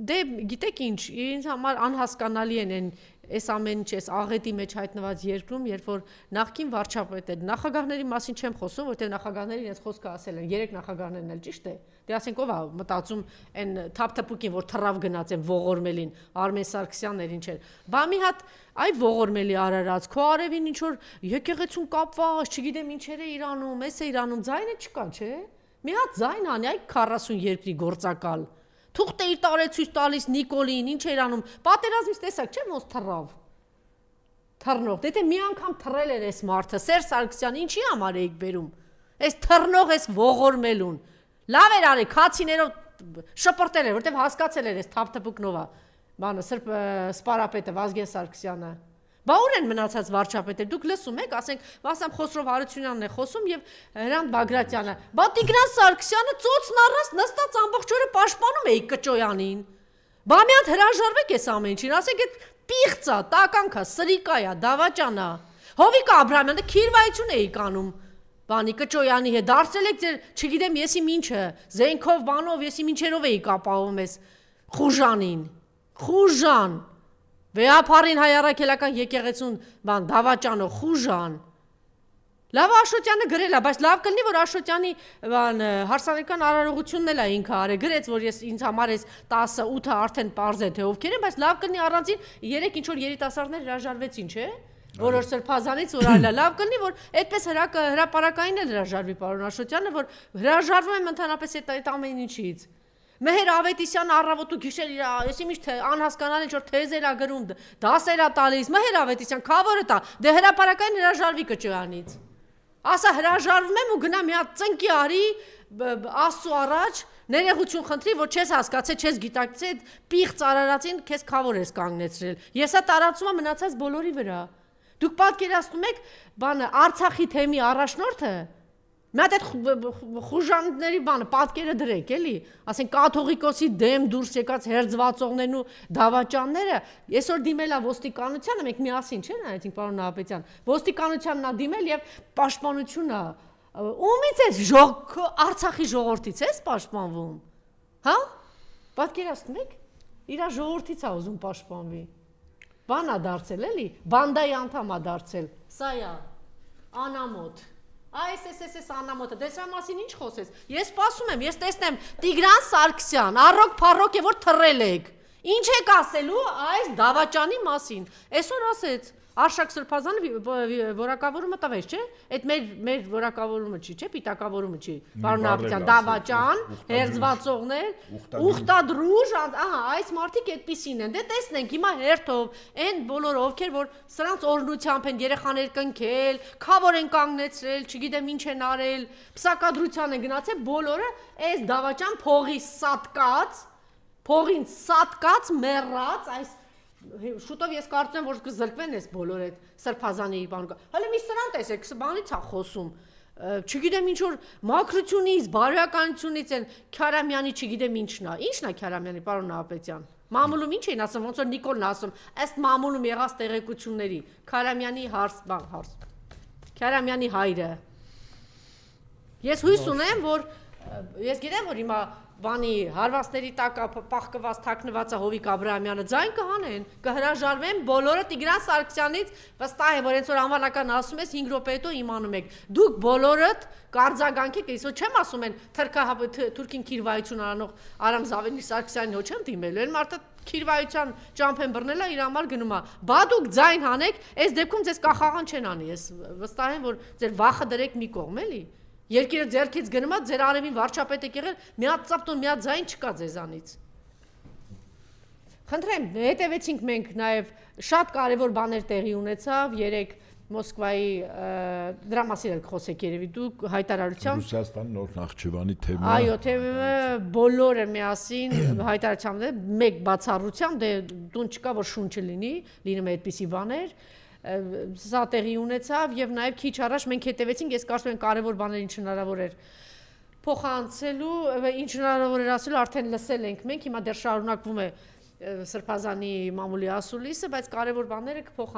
դե գիտեք ինչ, ինձ համար անհասկանալի են այս ամեն ինչ, այս աղետի մեջ հայտնված երկրում, երբ որ նախկին վարչապետը, նախագահների մասին չեմ խոսում, որտեղ նախագահներին այս խոսքը ասել են, 3 նախագահներն էլ ճիշտ է։ Դե ասենք ով է մտածում այն թափթփուկին, որ թռավ գնաց են ողորմելին, Արմեն Սարգսյանն ինչ էր։ Բա մի հատ այ ողորմելի արարած, քո արևին ինչ որ եկեղեցուն կապված, չգիտեմ ինչեր է Իրանում, էս է Իրանում, ձայնը չկա, չէ։ Մի հատ ձայն անի այ 40 երկրի գործակալ։ Թուղթ է իր տարեցույց տալիս Նիկոլին, ինչ էր անում։ Պատերազմից տեսակ չէ ոնց թռավ։ Թռնող, դե մի անգամ թռել էր այս մարդը, Սերժ Սարգսյանը, ինչի համար էիք բերում։ Այս թռնող, այս ողորմելուն։ Լավ էր արի, քացիներով շպրտել էր, որտեվ հասկացել էր այս թափթփուկնովա։ Բանը սպարապետը Վազգեն Սարգսյանը։ Բա ուր են մնացած վարչապետերը, դուք լսում եք, ասենք, Վասամ Խոսրով Հարությունյանն է խոսում եւ Հրանտ Բագրատյանը։ Բա Տիգրան Սարգսյանը ծոցն առած նստած ամբողջ օրը պաշտպանում էի Կճոյանին։ Բա մի հատ հրաժարվեք այս ամեն ինչին, ասեք այդ պիղծա, տականքա, սրիկայա, դավաճանա։ Հովիկ Աբրահամյանը քիրվայություն էի կանում։ Բանի Կճոյանի հետ դարձել եք ձեր, չգիտեմ, եսի ինչը, զենքով, բանով, եսի ինչերով էի կապավում ես Խուժանին։ Խուժան Վեհափարին հայ առաքելական եկեղեցուն բան դավաճանո Խուժան։ Լավ Աշոտյանը գրել է, բայց լավ կլինի որ Աշոտյանի բան հարսանեկան արարողությունն էլ է ինքը արել, գրեց որ ես ինձ համար այս 10-8-ը արդեն པարզ է թե ովքեր են, բայց լավ կլինի առանցին 3 ինչ որ երիտասարդներ հրաժարվեցին, չէ։ Որոշ սրբազանից որ այլա լավ կլինի որ այդպես հրապարակային էլ հրաժարվի պարոն Աշոտյանը որ հրաժարվում եմ ընդհանրապես այդ ամեն ինչից։ Մեհեր Ավետիսյանը առավոտ ու գիշեր ես իմիշ թե անհասկանալի ինչ որ թեզեր ա գրում, դասեր ա տալիս, Մեհեր Ավետիսյան քավորը տա, դե հրապարակային հրաժարվի Կճոյանից։ Ասա հրաժարվում եմ ու գնա մի հատ ծնկի արի Աստծո առաջ, ներողություն խնդրի, որ չես հասկացել, չես գիտակցել, պիղծ արարածին քեզ քավոր ես կանգնեցրել։ Ես ա տարածում եմ մնացած բոլորի վրա։ Դուք պատկերացնում եք, բանը Արցախի թեմի առաջնորդը Մի հատ այդ խուժանների բանը պատկերը դրեք, էլի, ասենք կաթողիկոսի դեմ դուրս եկած հերձվածողներն ու դավաճանները, այսօր դիմել է ոստիկանությանը, մենք միասին չէ՞ նայեցինք պարոն Նահապետյան, ոստիկանությանն ա դիմել եւ պաշտպանությունը, ումից է Արցախի ժողովրդից է պաշտպանվում, հա? Պատկերացնում եք, իր ժողովրդից է ուզում պաշտպանվի, բան ա դարձել, էլի, բանդայի անդամ ա դարձել, սա է, անամոթ Այս անամոթը, դե սրա մասին ինչ խոսես, ես սպասում եմ, ես տեսնեմ Տիգրան Սարգսյան, առոք փառոք է որ թռել եք, ինչ եք ասելու այս դավաճանի մասին, այսօր ասեց, Արշակ Սրբազանը որակավորումը տվեց, չէ, այդ մեր որակավորումը չի, չէ, պիտակավորումը չի, պարոն Նահապետյան, դավաճան, հերձվածողներ, ուխտադրուժ, ահա, այս մարդիկ այդպիսին են, դե տեսնենք հիմա հերթով, այն բոլորը ովքեր որ սրանց օրհնությամբ են երեխաներ կնքել, քավոր են կանգնեցրել, չգիտեմ ինչ են արել, պսակադրության են գնացել, բոլորը այս դավաճան փողին սատկած, մեռած, այս շուտով ես կարծում եմ որ կզրկվեն այս բոլոր այդ սրբազանի բանը։ Հələ մի սրան տեսեք, բանից է խոսում։ Չգիտեմ ինչ որ մաքրությունից, բարոյականությունից են Քարամյանի չգիտեմ ինչն է Քարամյանի պարոն Նահապետյան։ Մամուլում ինչ էին ասում, ոնց որ Նիկոլն ասում, ըստ մամուլում եղած տեղեկությունների, Քարամյանի հարց։ Քարամյանի հայրը։ Ես հույս ունեմ, որ ես գիտեմ որ հիմա բանի հարվածների տակ պահկված թաքնված է Հովիկ Աբրահամյանը ձայն կհանեն, կհրաժարվեն բոլորը Տիգրան Սարգսյանից վստահ եմ, որ հենց որ անվանական ասում ես 5 րոպե հետո իմանում եք։ Դուք բոլորդ կարձագանքեք, այսօր չեմ ասում են թուրքին քիրվայություն արանող Արամ Զավենի Սարգսյանին հո չեմ դիմելու, այն մարդը քիրվայության ճամփ են բռնել է իր համար գնում է։ Բա դուք ձայն հանեք, այս դեպքում ձեզ կախաղան չեն անի, ես վստահ եմ, որ ձեր վախը դրեք մի կողմ, էլի։ Երկիրը ձեռքից գնում է, ձեր արևին վարչապետ եք եղել, մի հատ ծապտուն, մի հատ ձայն չկա ձեզանից։ Խնդրեմ, հետևեցինք մենք նաև շատ կարևոր բաներ տեղի ունեցավ, 3 Մոսկվայի դրա մասին էլ խոսեք երևի դուք հայտարարությամբ Ռուսաստան նոր Նախճեվանի թեմա Այո, թեմը բոլորը միասին հայտարարությամբ մեկ բացառությամբ դե տուն չկա որ շունչը լինում է այդպիսի բաներ Սա տեղի ունեցավ եւ նաեւ քիչ առաջ մենք հետևեցինք, ես կարծում եմ կարևոր բաներ ինչ հնարավոր էր փոխանցելու, ինչ հնարավոր էր ասելու, արդեն լսել ենք մենք, հիմա դեռ շարունակվում է Սրբազանի մամուլի ասուլիսը, բայց կարևոր բաները կփոխանցենք